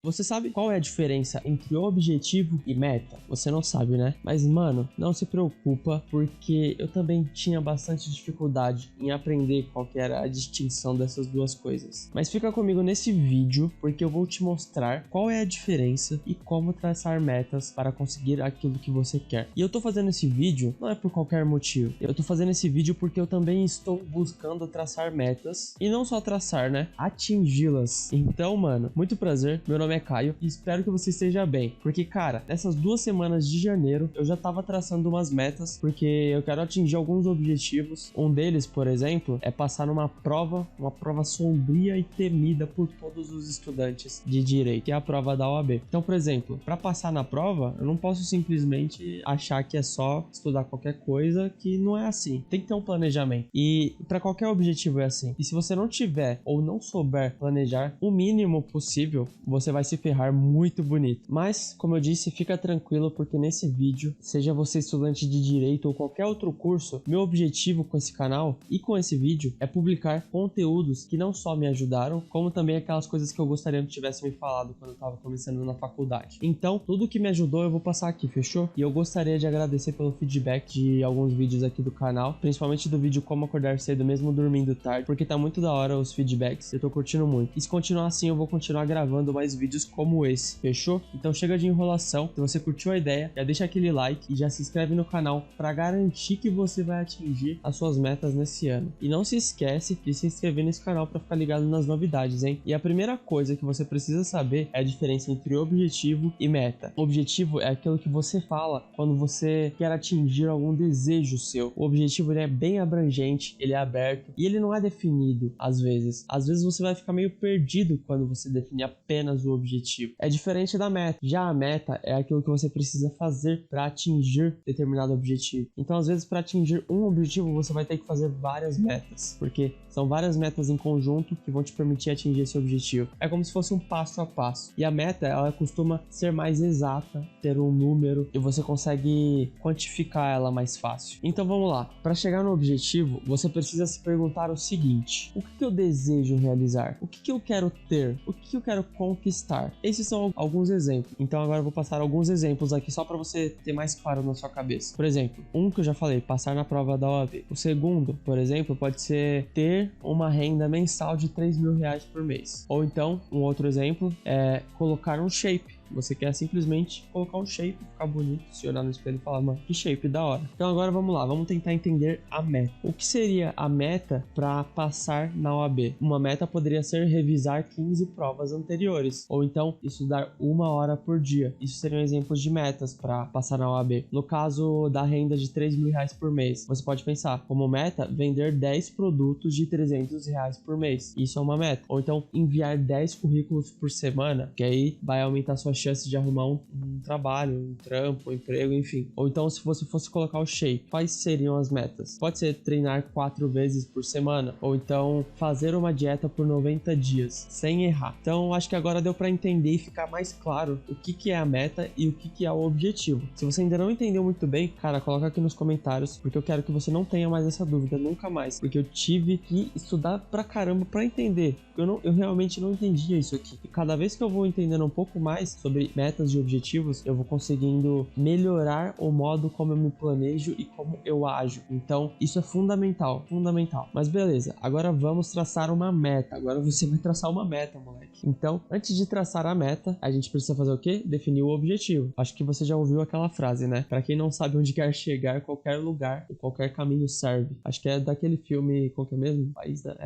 Você sabe qual é a diferença entre objetivo e meta? Você não sabe, né? Mas, mano, não se preocupa, porque eu também tinha bastante dificuldade em aprender qual que era a distinção dessas duas coisas. Mas fica comigo nesse vídeo, porque eu vou te mostrar qual é a diferença e como traçar metas para conseguir aquilo que você quer. E eu tô fazendo esse vídeo não é por qualquer motivo. Eu tô fazendo esse vídeo porque eu também estou buscando traçar metas. E não só traçar, né? Atingi-las. Então, mano, muito prazer. Meu nome é Caio e espero que você esteja bem, porque cara, nessas 2 semanas de janeiro eu já tava traçando umas metas, porque eu quero atingir alguns objetivos. Um deles, por exemplo, é passar numa prova, uma prova sombria e temida por todos os estudantes de direito, que é a prova da OAB. Então, por exemplo, para passar na prova, eu não posso simplesmente achar que é só estudar qualquer coisa, que não é assim. Tem que ter um planejamento. E para qualquer objetivo é assim. E se você não tiver ou não souber planejar o mínimo possível, você vai se ferrar muito bonito. Mas, como eu disse, fica tranquilo, porque nesse vídeo, seja você estudante de direito ou qualquer outro curso, meu objetivo com esse canal e com esse vídeo é publicar conteúdos que não só me ajudaram, como também aquelas coisas que eu gostaria que tivesse me falado quando eu tava começando na faculdade. Então, tudo que me ajudou eu vou passar aqui, fechou? E eu gostaria de agradecer pelo feedback de alguns vídeos aqui do canal, principalmente do vídeo Como Acordar Cedo Mesmo Dormindo Tarde, porque tá muito da hora os feedbacks, eu tô curtindo muito. E se continuar assim, eu vou continuar gravando mais vídeos como esse, fechou? Então chega de enrolação. Se você curtiu a ideia, já deixa aquele like e já se inscreve no canal para garantir que você vai atingir as suas metas nesse ano. E não se esquece de se inscrever nesse canal para ficar ligado nas novidades, hein? E a primeira coisa que você precisa saber é a diferença entre objetivo e meta. O objetivo é aquilo que você fala quando você quer atingir algum desejo seu. O objetivo ele é bem abrangente, ele é aberto e ele não é definido às vezes. Às vezes você vai ficar meio perdido quando você definir apenas o objetivo. É diferente da meta. Já a meta é aquilo que você precisa fazer para atingir determinado objetivo. Então, às vezes, para atingir um objetivo, você vai ter que fazer várias metas, porque são várias metas em conjunto que vão te permitir atingir esse objetivo. É como se fosse um passo a passo. E a meta, ela costuma ser mais exata, ter um número, e você consegue quantificar ela mais fácil. Então, vamos lá. Para chegar no objetivo, você precisa se perguntar o seguinte: o que eu desejo realizar? O que eu quero ter? O que eu quero conquistar? Esses são alguns exemplos. Então agora eu vou passar alguns exemplos aqui só para você ter mais claro na sua cabeça. Por exemplo, um que eu já falei, passar na prova da OAB. O segundo, por exemplo, pode ser ter uma renda mensal de R$3.000 por mês. Ou então, um outro exemplo é colocar um shape. Você quer simplesmente colocar um shape, ficar bonito, se olhar no espelho e falar, mano, que shape da hora. Então agora vamos lá, vamos tentar entender a meta. O que seria a meta para passar na OAB? Uma meta poderia ser revisar 15 provas anteriores, ou então estudar 1 hora por dia. Isso seriam exemplos de metas para passar na OAB. No caso da renda de R$3.000 por mês, você pode pensar como meta vender 10 produtos de R$300 por mês. Isso é uma meta. Ou então enviar 10 currículos por semana, que aí vai aumentar sua chance de arrumar um trabalho, um trampo, um emprego, enfim. Ou então, se você fosse colocar o shape, quais seriam as metas? Pode ser treinar 4 vezes por semana, ou então fazer uma dieta por 90 dias, sem errar. Então, acho que agora deu para entender e ficar mais claro o que é a meta e o que é o objetivo. Se você ainda não entendeu muito bem, cara, coloca aqui nos comentários, porque eu quero que você não tenha mais essa dúvida, nunca mais, porque eu tive que estudar pra caramba pra entender. Eu realmente não entendia isso aqui. E cada vez que eu vou entendendo um pouco mais sobre metas e objetivos, eu vou conseguindo melhorar o modo como eu me planejo e como eu ajo. Então, isso é fundamental, fundamental. Mas beleza, agora vamos traçar uma meta. Agora você vai traçar uma meta, moleque. Então, antes de traçar a meta, a gente precisa fazer o quê? Definir o objetivo. Acho que você já ouviu aquela frase, né? Pra quem não sabe onde quer chegar, qualquer lugar ou qualquer caminho serve. Acho que é daquele filme, qual que é mesmo?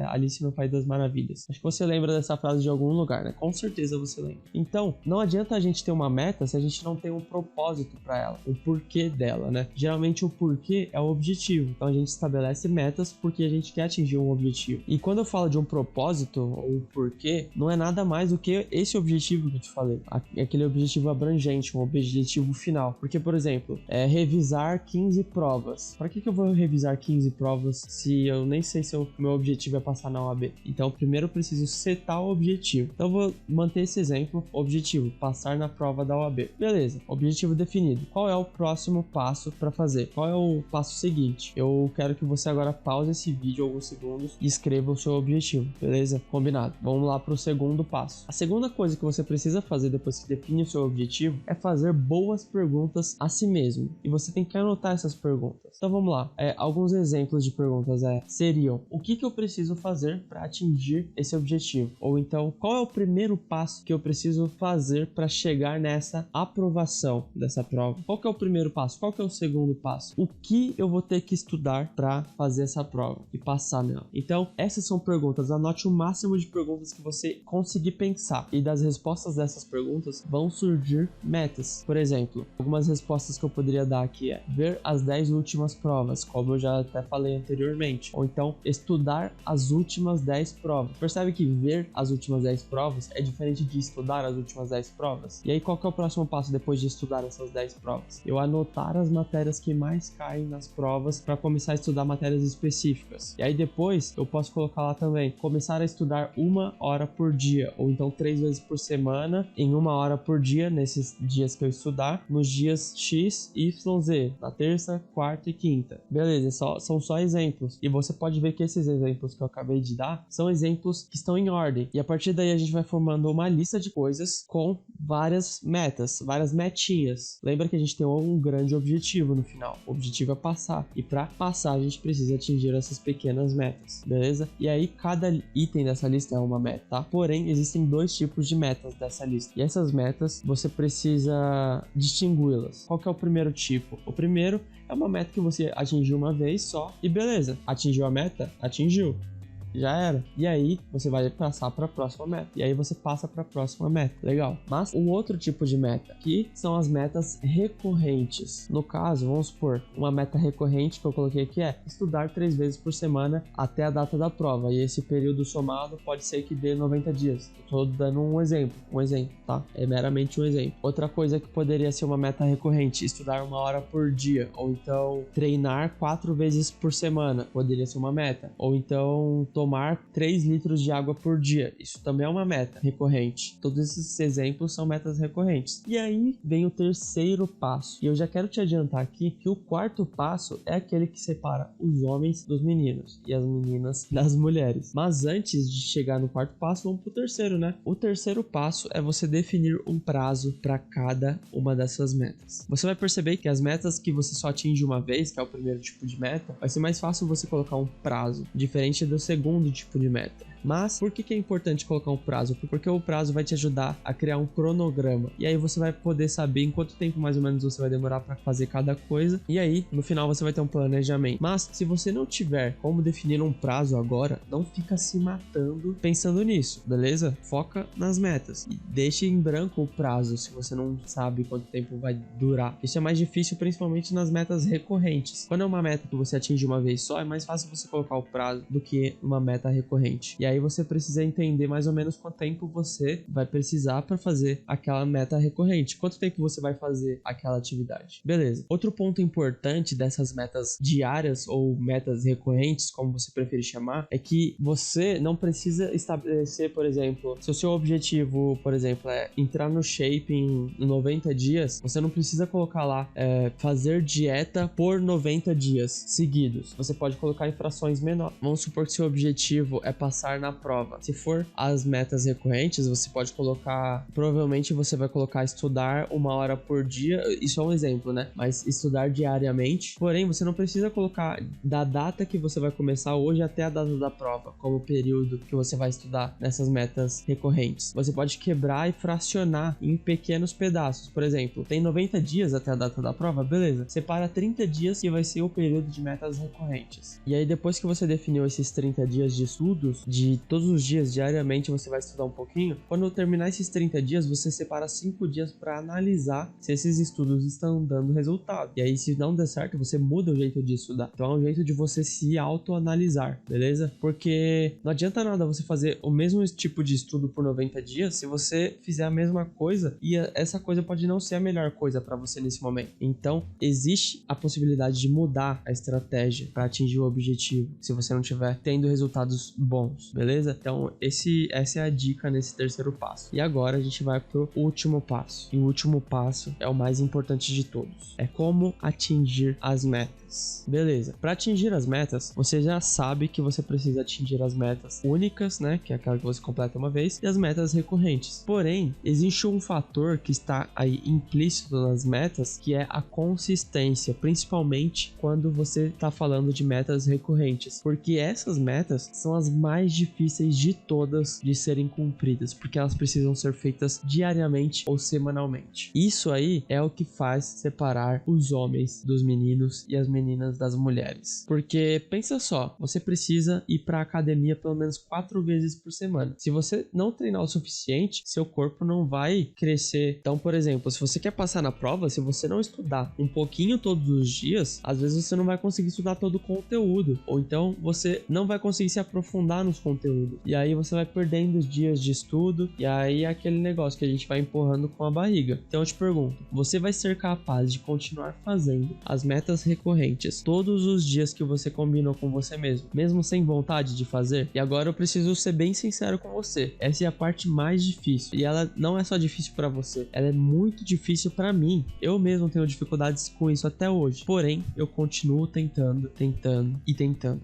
Alice no País das Maravilhas. Acho que você lembra dessa frase de algum lugar, né? Com certeza você lembra. Então, não adianta a gente ter uma meta se a gente não tem um propósito para ela, o porquê dela, né? Geralmente o porquê é o objetivo. Então a gente estabelece metas porque a gente quer atingir um objetivo. E quando eu falo de um propósito ou porquê, não é nada mais do que esse objetivo que eu te falei. Aquele objetivo abrangente, um objetivo final. Porque, por exemplo, revisar 15 provas. Para que eu vou revisar 15 provas se eu nem sei se o meu objetivo é passar na OAB? Então, primeiro eu preciso setar o objetivo. Então, eu vou manter esse exemplo. Objetivo, passar passar na prova da OAB. Beleza, objetivo definido. Qual é o próximo passo para fazer? Qual é o passo seguinte? Eu quero que você agora pause esse vídeo alguns segundos e escreva o seu objetivo, beleza? Combinado. Vamos lá para o segundo passo. A segunda coisa que você precisa fazer depois que define o seu objetivo é fazer boas perguntas a si mesmo. E você tem que anotar essas perguntas. Então vamos lá. Alguns exemplos de perguntas seriam: o que eu preciso fazer para atingir esse objetivo? Ou então, qual é o primeiro passo que eu preciso fazer para chegar nessa aprovação dessa prova? Qual que é o primeiro passo? Qual que é o segundo passo? O que eu vou ter que estudar para fazer essa prova e passar nela? Então, essas são perguntas. Anote o máximo de perguntas que você conseguir pensar. E das respostas dessas perguntas vão surgir metas. Por exemplo, algumas respostas que eu poderia dar aqui ver as 10 últimas provas, como eu já até falei anteriormente. Ou então, estudar as últimas 10 provas. Percebe que ver as últimas 10 provas é diferente de estudar as últimas 10 provas? E aí, qual que é o próximo passo depois de estudar essas 10 provas? Eu anotar as matérias que mais caem nas provas para começar a estudar matérias específicas. E aí depois, eu posso colocar lá também, começar a estudar 1 hora por dia, ou então 3 vezes por semana, em 1 hora por dia, nesses dias que eu estudar, nos dias X, Y, Z, na terça, quarta e quinta. Beleza, são só exemplos. E você pode ver que esses exemplos que eu acabei de dar são exemplos que estão em ordem. E a partir daí a gente vai formando uma lista de coisas com várias metas, várias metinhas. Lembra que a gente tem um grande objetivo no final. O objetivo é passar. E para passar a gente precisa atingir essas pequenas metas, beleza? E aí cada item dessa lista é uma meta, tá? Porém, existem 2 tipos de metas dessa lista. E essas metas você precisa distingui-las. Qual que é o primeiro tipo? O primeiro é uma meta que você atingiu uma vez só e beleza. Atingiu a meta? Atingiu. Já era. E aí você vai passar para a próxima meta. E aí você passa para a próxima meta. Legal. Mas um outro tipo de meta, que são as metas recorrentes. No caso, vamos supor, uma meta recorrente que eu coloquei aqui é estudar 3 vezes por semana até a data da prova. E esse período somado pode ser que dê 90 dias. Estou dando um exemplo, tá? É meramente um exemplo. Outra coisa que poderia ser uma meta recorrente, estudar 1 hora por dia. Ou então treinar 4 vezes por semana. Poderia ser uma meta. Ou então tomar 3 litros de água por dia. Isso também é uma meta recorrente. Todos esses exemplos são metas recorrentes. E aí vem o terceiro passo. E eu já quero te adiantar aqui que o quarto passo é aquele que separa os homens dos meninos e as meninas das mulheres. Mas antes de chegar no quarto passo, vamos pro terceiro, né? O terceiro passo é você definir um prazo para cada uma dessas metas. Você vai perceber que as metas que você só atinge uma vez, que é o primeiro tipo de meta, vai ser mais fácil você colocar um prazo, diferente do segundo tipo de meta. Mas por que é importante colocar um prazo? Porque o prazo vai te ajudar a criar um cronograma. E aí você vai poder saber em quanto tempo mais ou menos você vai demorar para fazer cada coisa. E aí, no final, você vai ter um planejamento. Mas se você não tiver como definir um prazo agora, não fica se matando pensando nisso, beleza? Foca nas metas. E deixe em branco o prazo se você não sabe quanto tempo vai durar. Isso é mais difícil, principalmente nas metas recorrentes. Quando é uma meta que você atinge uma vez só, é mais fácil você colocar o prazo do que uma meta recorrente. E aí você precisa entender mais ou menos quanto tempo você vai precisar para fazer aquela meta recorrente. Quanto tempo você vai fazer aquela atividade. Beleza. Outro ponto importante dessas metas diárias ou metas recorrentes, como você preferir chamar, é que você não precisa estabelecer, por exemplo, se o seu objetivo, por exemplo, é entrar no shape em 90 dias, você não precisa colocar lá fazer dieta por 90 dias seguidos. Você pode colocar em frações menores. Vamos supor que seu objetivo é passar na prova. Se for as metas recorrentes, você pode colocar, provavelmente você vai colocar estudar 1 hora por dia, isso é um exemplo, né? Mas estudar diariamente, porém você não precisa colocar da data que você vai começar hoje até a data da prova, como período que você vai estudar nessas metas recorrentes. Você pode quebrar e fracionar em pequenos pedaços, por exemplo, tem 90 dias até a data da prova, beleza? Separa 30 dias que vai ser o período de metas recorrentes. E aí depois que você definiu esses 30 dias de estudos, de todos os dias, diariamente, você vai estudar um pouquinho. Quando terminar esses 30 dias, você separa 5 dias para analisar se esses estudos estão dando resultado. E aí, se não der certo, você muda o jeito de estudar. Então, é um jeito de você se autoanalisar, beleza? Porque não adianta nada você fazer o mesmo tipo de estudo por 90 dias se você fizer a mesma coisa e essa coisa pode não ser a melhor coisa para você nesse momento. Então, existe a possibilidade de mudar a estratégia para atingir o objetivo, se você não estiver tendo resultados bons. passo, beleza? Então essa é a dica nesse terceiro passo. E agora a gente vai pro último passo. E o último passo é o mais importante de todos. É como atingir as metas. Beleza, para atingir as metas, você já sabe que você precisa atingir as metas únicas, né, que é aquela que você completa uma vez, e as metas recorrentes. Porém, existe um fator que está aí implícito nas metas, que é a consistência, principalmente quando você está falando de metas recorrentes, porque essas metas são as mais difíceis de todas de serem cumpridas, porque elas precisam ser feitas diariamente ou semanalmente. Isso aí é o que faz separar os homens dos meninos e as meninas das mulheres. Porque pensa só, você precisa ir para academia pelo menos 4 vezes por semana. Se você não treinar o suficiente, seu corpo não vai crescer. Então, por exemplo, se você quer passar na prova, se você não estudar um pouquinho todos os dias, às vezes você não vai conseguir estudar todo o conteúdo, ou então você não vai conseguir se aprofundar nos conteúdos. E aí você vai perdendo os dias de estudo, e aí é aquele negócio que a gente vai empurrando com a barriga. Então eu te pergunto, você vai ser capaz de continuar fazendo as metas recorrentes todos os dias que você combinou com você mesmo sem vontade de fazer? E agora eu preciso ser bem sincero com você, essa é a parte mais difícil, e ela não é só difícil para você, ela é muito difícil para mim. Eu mesmo tenho dificuldades com isso até hoje, porém eu continuo tentando,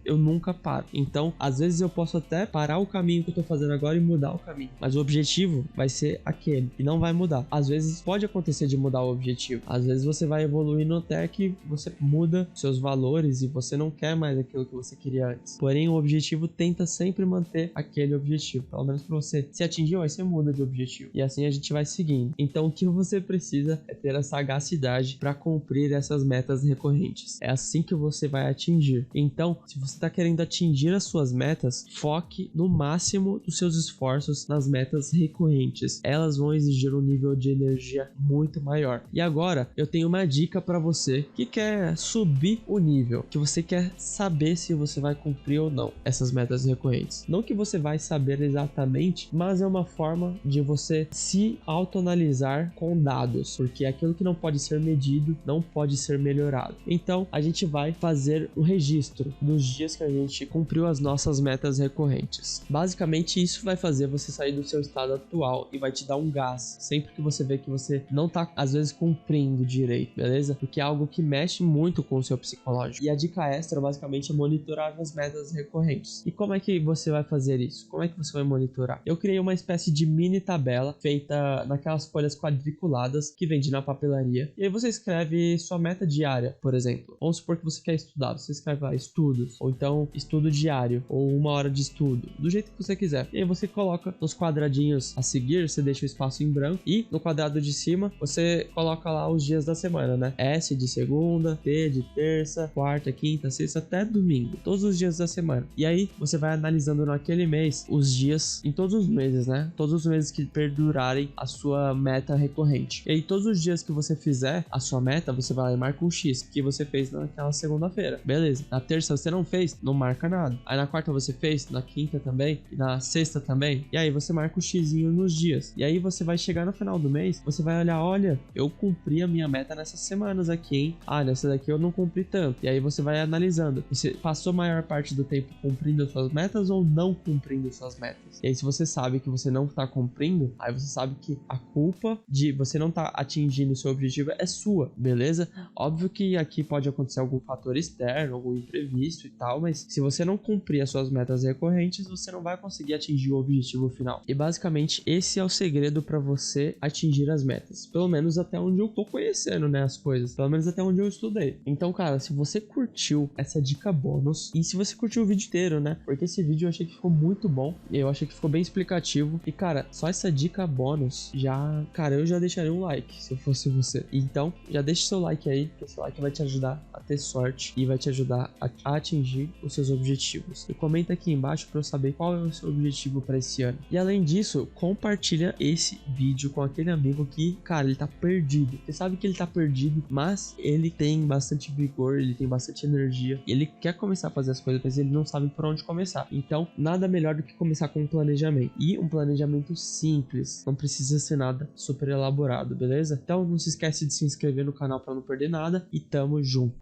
eu nunca paro. Então às vezes eu posso até parar o caminho que eu tô fazendo agora e mudar o caminho, mas o objetivo vai ser aquele e não vai mudar. Às vezes pode acontecer de mudar o objetivo, às vezes você vai evoluindo até que você muda seus valores e você não quer mais aquilo que você queria antes. Porém, o objetivo tenta sempre manter aquele objetivo, pelo menos para você. Se atingiu, aí você muda de objetivo. E assim a gente vai seguindo. Então, o que você precisa é ter a sagacidade para cumprir essas metas recorrentes. É assim que você vai atingir. Então, se você está querendo atingir as suas metas, foque no máximo dos seus esforços nas metas recorrentes. Elas vão exigir um nível de energia muito maior. E agora, eu tenho uma dica para você que quer subir o nível, que você quer saber se você vai cumprir ou não essas metas recorrentes. Não que você vai saber exatamente, mas é uma forma de você se autoanalisar com dados, porque aquilo que não pode ser medido não pode ser melhorado. Então a gente vai fazer o registro dos dias que a gente cumpriu as nossas metas recorrentes. Basicamente isso vai fazer você sair do seu estado atual e vai te dar um gás sempre que você vê que você não tá às vezes cumprindo direito, beleza? Porque é algo que mexe muito com o seu psicológico. E a dica extra basicamente é monitorar as metas recorrentes. E como é que você vai fazer isso? Como é que você vai monitorar? Eu criei uma espécie de mini tabela feita naquelas folhas quadriculadas que vende na papelaria. E aí você escreve sua meta diária, por exemplo. Vamos supor que você quer estudar, você escreve lá estudos, ou então estudo diário, ou 1 hora de estudo, do jeito que você quiser. E aí você coloca nos quadradinhos a seguir, você deixa o espaço em branco, e no quadrado de cima você coloca lá os dias da semana, né? S de segunda, T de terça, quarta, quinta, sexta, até domingo, todos os dias da semana. E aí você vai analisando naquele mês os dias, em todos os meses, né? Todos os meses que perdurarem a sua meta recorrente. E aí todos os dias que você fizer a sua meta, você vai lá e marca um X que você fez naquela segunda-feira. Beleza. Na terça você não fez, não marca nada. Aí na quarta você fez, na quinta também, e na sexta também. E aí você marca o Xzinho nos dias. E aí você vai chegar no final do mês, você vai olhar, olha, eu cumpri a minha meta nessas semanas aqui, hein? Ah, nessa daqui eu não cumpri tanto. E aí você vai analisando, você passou a maior parte do tempo cumprindo as suas metas ou não cumprindo suas metas. E aí se você sabe que você não tá cumprindo, aí você sabe que a culpa de você não tá atingindo o seu objetivo é sua, beleza? Óbvio que aqui pode acontecer algum fator externo, algum imprevisto e tal, mas se você não cumprir as suas metas recorrentes, você não vai conseguir atingir o objetivo final. E basicamente esse é o segredo para você atingir as metas, pelo menos até onde eu tô conhecendo, né, as coisas, pelo menos até onde eu estudei. Então, cara, se você curtiu essa dica bônus, e se você curtiu o vídeo inteiro, né, porque esse vídeo eu achei que ficou muito bom, eu achei que ficou bem explicativo, e cara, só essa dica bônus, já, cara, eu já deixaria um like, se eu fosse você. Então, já deixa seu like aí, que esse like vai te ajudar a ter sorte, e vai te ajudar a atingir os seus objetivos. E comenta aqui embaixo pra eu saber qual é o seu objetivo pra esse ano. E além disso, compartilha esse vídeo com aquele amigo que, cara, ele tá perdido. Você sabe que ele tá perdido, mas ele tem bastante vigor, ele tem bastante energia, ele quer começar a fazer as coisas, mas ele não sabe por onde começar. Então, nada melhor do que começar com um planejamento. E um planejamento simples, não precisa ser nada super elaborado, beleza? Então, não se esquece de se inscrever no canal para não perder nada e tamo junto.